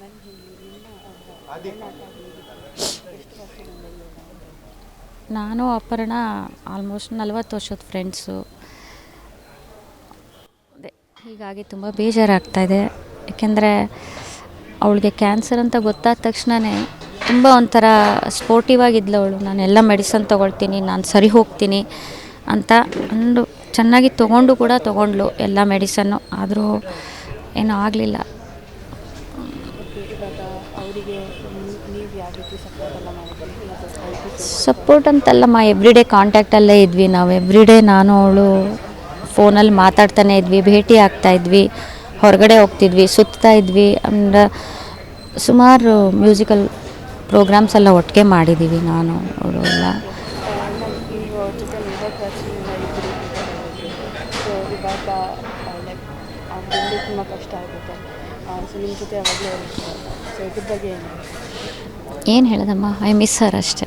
ನಾನು ಹೇಳಿ ನಿಮ್ಮ ಒಡನಾಟ ಹೇಗಿತ್ತು? ಎಷ್ಟು ವರ್ಷದಿಂದ ಇರೋದು? ನಾನು ಅಪರ್ಣ ಆಲ್ಮೋಸ್ಟ್ 40 ವರ್ಷದ ಫ್ರೆಂಡ್ಸು. ಅದೇ ಹೀಗಾಗಿ ತುಂಬ ಬೇಜಾರಾಗ್ತಾಯಿದೆ. ಏಕೆಂದರೆ ಅವಳಿಗೆ ಕ್ಯಾನ್ಸರ್ ಅಂತ ಗೊತ್ತಾದ ತಕ್ಷಣವೇ ತುಂಬ ಒಂಥರ ಸ್ಪೋರ್ಟಿವ್ ಆಗಿದ್ಲು ಅವಳು. ನಾನೆಲ್ಲ ಮೆಡಿಸನ್ ತೊಗೊಳ್ತೀನಿ, ನಾನು ಸರಿ ಹೋಗ್ತೀನಿ ಅಂತ ಅಂದು ಚೆನ್ನಾಗಿ ತೊಗೊಂಡ್ಲು ಎಲ್ಲ ಮೆಡಿಸನ್ನು. ಆದರೂ ಏನೂ ಆಗಲಿಲ್ಲ. ಓಕೆ, ಇವಾಗ ಅವರಿಗೆ ನೀವು ಯಾವ ರೀತಿ ಸಪೋರ್ಟ್ ಎಲ್ಲ ಮಾಡಿದ್ರಿ? ಈಗ ಔಷಧಿ ಸಪೋರ್ಟ್ ಅಂತಲ್ಲಮ್ಮ, ಎವ್ರಿಡೇ ಕಾಂಟ್ಯಾಕ್ಟಲ್ಲೇ ಇದ್ವಿ ನಾವು. ಎವ್ರಿಡೇ ನಾನು ಅವಳು ಫೋನಲ್ಲಿ ಮಾತಾಡ್ತಾನೇ ಇದ್ವಿ, ಭೇಟಿ ಆಗ್ತಾಯಿದ್ವಿ, ಹೊರಗಡೆ ಹೋಗ್ತಿದ್ವಿ, ಸುತ್ತಾ ಇದ್ವಿ. ಆ್ಯಂಡ್ ಸುಮಾರು ಮ್ಯೂಸಿಕಲ್ ಪ್ರೋಗ್ರಾಮ್ಸ್ ಎಲ್ಲ ಒಟ್ಟಿಗೆ ಮಾಡಿದ್ದೀವಿ ನಾನು ಅವಳು ಎಲ್ಲ. ಲೈಕ್ ನೀವು ಅವ್ರ ಜೊತೆ ಇರೋಕ್ಕೆ ವರ್ಷದಿಂದ ಇದ್ರಿ ಅಂತ ಹೇಳಿದ್ರಿ. ಸೊ ಇವಾಗ ಲೈಕ್ ಅವ್ರಿಗೆ ತುಂಬ ಕಷ್ಟ ಆಗುತ್ತೆ. ಸೊ ನಿಮ್ಮ ಜೊತೆ ಯಾವಾಗಲೂ ಇರ್ತಾರೆ. ಸೊ ಇದ್ರ ಬಗ್ಗೆ ಏನು? ಏನು ಹೇಳೋದಮ್ಮ, ಐ ಮಿಸ್ ಹರ್ ಅಷ್ಟೇ.